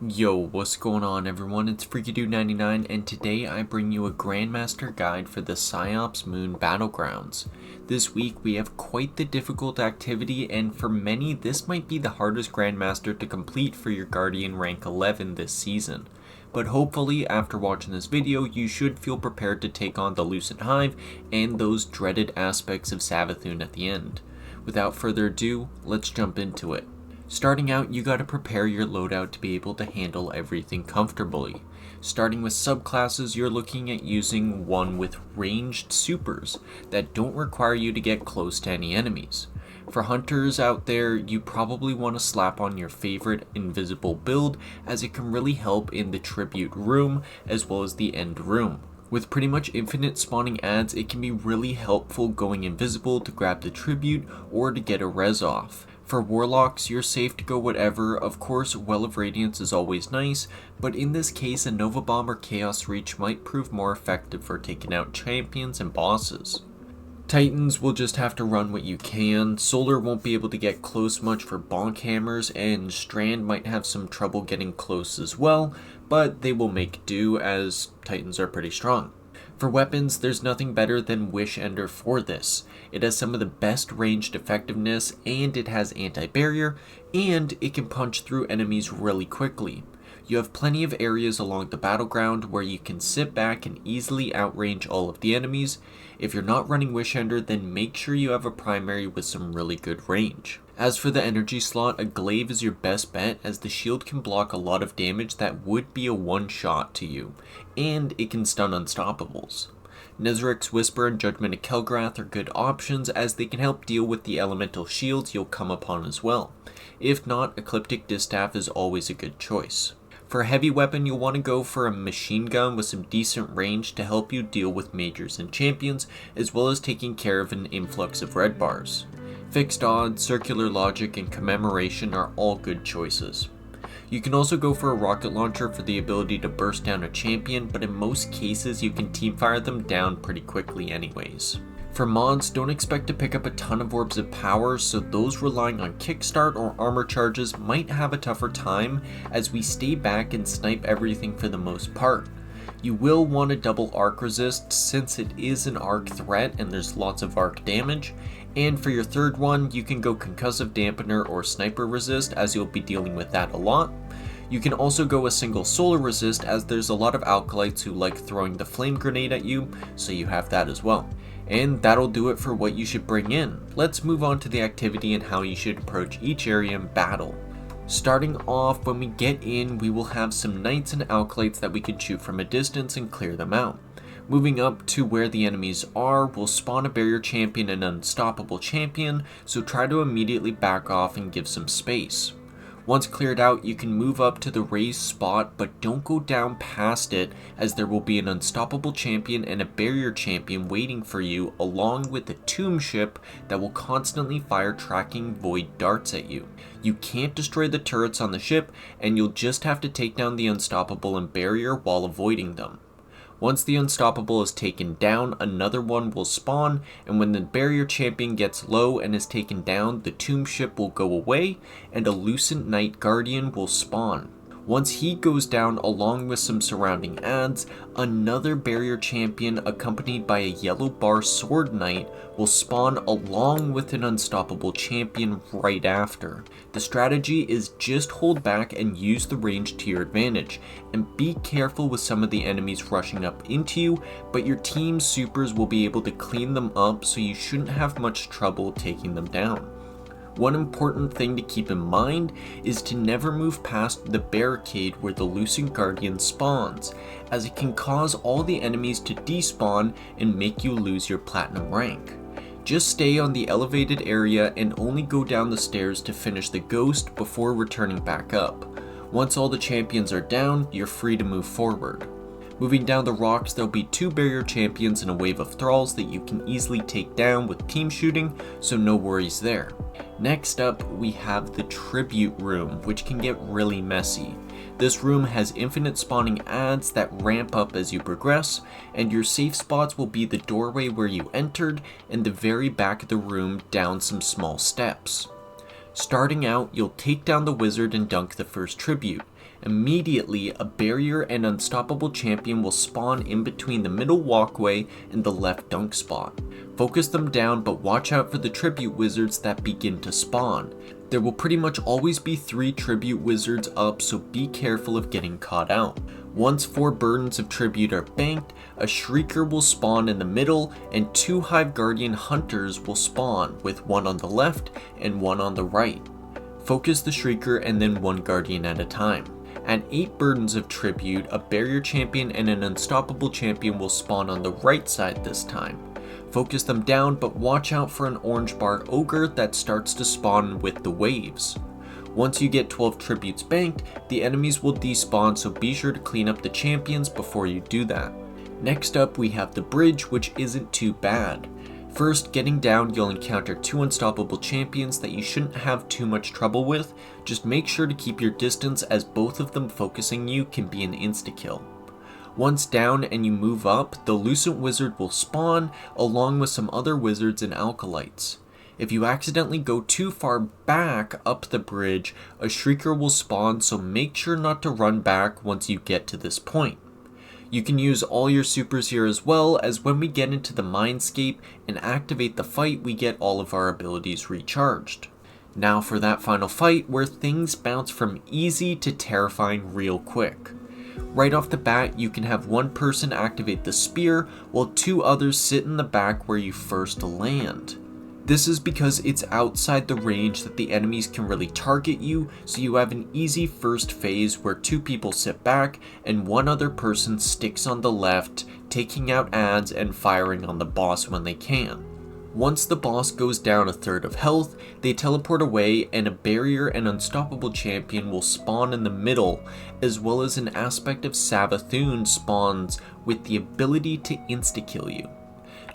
Yo, what's going on everyone? It's FreakyDude99 and today I bring you a Grandmaster guide for the Psiops Moon Battlegrounds. This week we have quite the difficult activity, and for many this might be the hardest Grandmaster to complete for your Guardian rank 11 this season. But hopefully after watching this video you should feel prepared to take on the Lucent Hive and those dreaded aspects of Savathûn at the end. Without further ado, let's jump into it. Starting out, you gotta prepare your loadout to be able to handle everything comfortably. Starting with subclasses, you're looking at using one with ranged supers that don't require you to get close to any enemies. For hunters out there, you probably want to slap on your favorite invisible build, as it can really help in the tribute room as well as the end room. With pretty much infinite spawning adds, it can be really helpful going invisible to grab the tribute or to get a res off. For Warlocks, you're safe to go whatever. Of course, Well of Radiance is always nice, but in this case a Nova Bomb or Chaos Reach might prove more effective for taking out champions and bosses. Titans will just have to run what you can. Solar won't be able to get close much for bonk hammers, and Strand might have some trouble getting close as well, but they will make do as Titans are pretty strong. For weapons, there's nothing better than Wish Ender for this. It has some of the best ranged effectiveness, and it has anti-barrier, and it can punch through enemies really quickly. You have plenty of areas along the battleground where you can sit back and easily outrange all of the enemies. If you're not running Wish Ender, then make sure you have a primary with some really good range. As for the energy slot, a Glaive is your best bet, as the shield can block a lot of damage that would be a one-shot to you, and it can stun unstoppables. Nezaric's Whisper and Judgment of Kel'Grath are good options, as they can help deal with the elemental shields you'll come upon as well. If not, Ecliptic Distaff is always a good choice. For a heavy weapon, you'll want to go for a machine gun with some decent range to help you deal with mages and champions, as well as taking care of an influx of red bars. Fixed Odds, Circular Logic, and Commemoration are all good choices. You can also go for a rocket launcher for the ability to burst down a champion, but in most cases you can teamfire them down pretty quickly anyways. For mods, don't expect to pick up a ton of Orbs of Power, so those relying on Kickstart or Armor Charges might have a tougher time, as we stay back and snipe everything for the most part. You will want to double arc resist, since it is an arc threat and there's lots of arc damage. And for your third one, you can go Concussive Dampener or Sniper Resist, as you'll be dealing with that a lot. You can also go a single Solar Resist, as there's a lot of Alkalites who like throwing the Flame Grenade at you, so you have that as well. And that'll do it for what you should bring in. Let's move on to the activity and how you should approach each area in battle. Starting off, when we get in, we will have some Knights and Alkalites that we can shoot from a distance and clear them out. Moving up to where the enemies are, we'll spawn a barrier champion and an unstoppable champion, so try to immediately back off and give some space. Once cleared out, you can move up to the raised spot, but don't go down past it, as there will be an unstoppable champion and a barrier champion waiting for you, along with a tomb ship that will constantly fire tracking void darts at you. You can't destroy the turrets on the ship, and you'll just have to take down the unstoppable and barrier while avoiding them. Once the unstoppable is taken down, another one will spawn, and when the barrier champion gets low and is taken down, the tomb ship will go away, and a Lucent Knight Guardian will spawn. Once he goes down along with some surrounding adds, another barrier champion accompanied by a yellow bar sword knight will spawn along with an unstoppable champion right after. The strategy is just hold back and use the range to your advantage, and be careful with some of the enemies rushing up into you, but your team's supers will be able to clean them up, so you shouldn't have much trouble taking them down. One important thing to keep in mind is to never move past the barricade where the Lucent Guardian spawns, as it can cause all the enemies to despawn and make you lose your platinum rank. Just stay on the elevated area and only go down the stairs to finish the ghost before returning back up. Once all the champions are down, you're free to move forward. Moving down the rocks, there'll be 2 barrier champions and a wave of thralls that you can easily take down with team shooting, so no worries there. Next up, we have the tribute room, which can get really messy. This room has infinite spawning adds that ramp up as you progress, and your safe spots will be the doorway where you entered and the very back of the room down some small steps. Starting out, you'll take down the wizard and dunk the first tribute. Immediately, a barrier and unstoppable champion will spawn in between the middle walkway and the left dunk spot. Focus them down, but watch out for the tribute wizards that begin to spawn. There will pretty much always be 3 tribute wizards up, so be careful of getting caught out. Once 4 burdens of tribute are banked, a shrieker will spawn in the middle and 2 Hive Guardian hunters will spawn, with 1 on the left and 1 on the right. Focus the shrieker and then 1 guardian at a time. At 8 burdens of tribute, a barrier champion and an unstoppable champion will spawn on the right side this time. Focus them down, but watch out for an orange bar ogre that starts to spawn with the waves. Once you get 12 tributes banked, the enemies will despawn, so be sure to clean up the champions before you do that. Next up, we have the bridge, which isn't too bad. First, getting down, you'll encounter 2 unstoppable champions that you shouldn't have too much trouble with. Just make sure to keep your distance, as both of them focusing you can be an insta-kill. Once down and you move up, the Lucent Wizard will spawn, along with some other wizards and alkalites. If you accidentally go too far back up the bridge, a Shrieker will spawn, so make sure not to run back once you get to this point. You can use all your supers here as well, as when we get into the Mindscape and activate the fight, we get all of our abilities recharged. Now for that final fight, where things bounce from easy to terrifying real quick. Right off the bat, you can have 1 person activate the spear, while 2 others sit in the back where you first land. This is because it's outside the range that the enemies can really target you, so you have an easy first phase where 2 people sit back and 1 other person sticks on the left, taking out adds and firing on the boss when they can. Once the boss goes down a third of health, they teleport away and a barrier and unstoppable champion will spawn in the middle, as well as an aspect of Savathun spawns with the ability to insta-kill you.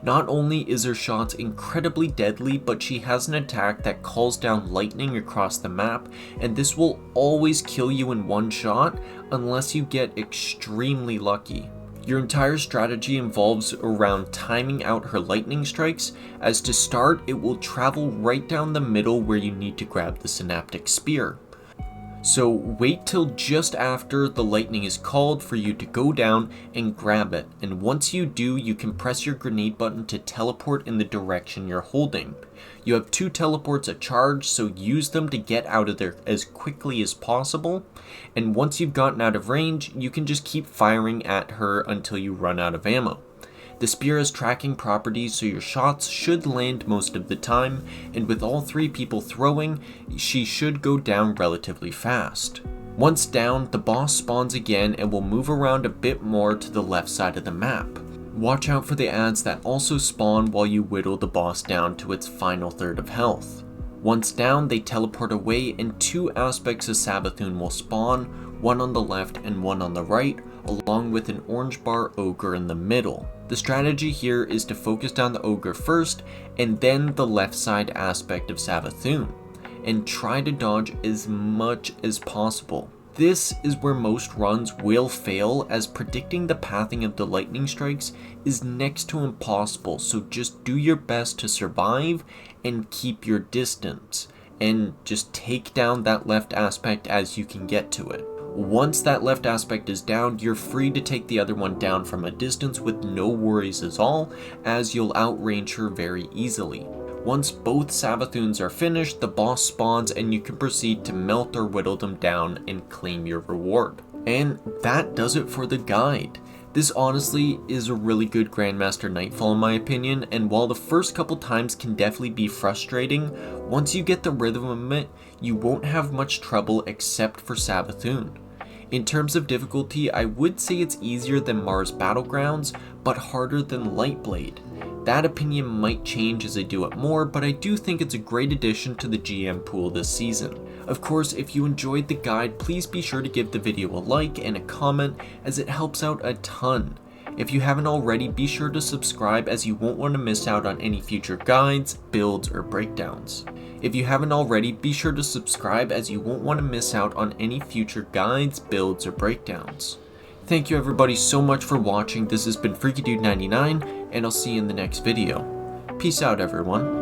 Not only is her shots incredibly deadly, but she has an attack that calls down lightning across the map, and this will always kill you in 1 shot unless you get extremely lucky. Your entire strategy involves around timing out her lightning strikes, as to start it will travel right down the middle where you need to grab the synaptic spear. So wait till just after the lightning is called for you to go down and grab it, and once you do, you can press your grenade button to teleport in the direction you're holding. You have 2 teleports at charge, so use them to get out of there as quickly as possible, and once you've gotten out of range, you can just keep firing at her until you run out of ammo. The spear has tracking properties, so your shots should land most of the time, and with all 3 people throwing, she should go down relatively fast. Once down, the boss spawns again and will move around a bit more to the left side of the map. Watch out for the adds that also spawn while you whittle the boss down to its final third of health. Once down, they teleport away and 2 aspects of Savathun will spawn, 1 on the left and 1 on the right, along with an orange bar ogre in the middle. The strategy here is to focus down the ogre first and then the left side aspect of Savathun, and try to dodge as much as possible. This is where most runs will fail, as predicting the pathing of the lightning strikes is next to impossible, so just do your best to survive and keep your distance, and just take down that left aspect as you can get to it. Once that left aspect is down, you're free to take the other one down from a distance with no worries at all, as you'll outrange her very easily. Once both Savathuns are finished, the boss spawns and you can proceed to melt or whittle them down and claim your reward. And that does it for the guide. This honestly is a really good Grandmaster Nightfall in my opinion, and while the first couple times can definitely be frustrating, once you get the rhythm of it, you won't have much trouble except for Savathun. In terms of difficulty, I would say it's easier than Mars Battlegrounds, but harder than Lightblade. That opinion might change as I do it more, but I do think it's a great addition to the GM pool this season. Of course, if you enjoyed the guide, please be sure to give the video a like and a comment, as it helps out a ton. If you haven't already, be sure to subscribe, as you won't want to miss out on any future guides, builds, or breakdowns. If you haven't already, be sure to subscribe, as you won't want to miss out on any future guides, builds, or breakdowns. Thank you everybody so much for watching. This has been FreakyDude99, and I'll see you in the next video. Peace out everyone.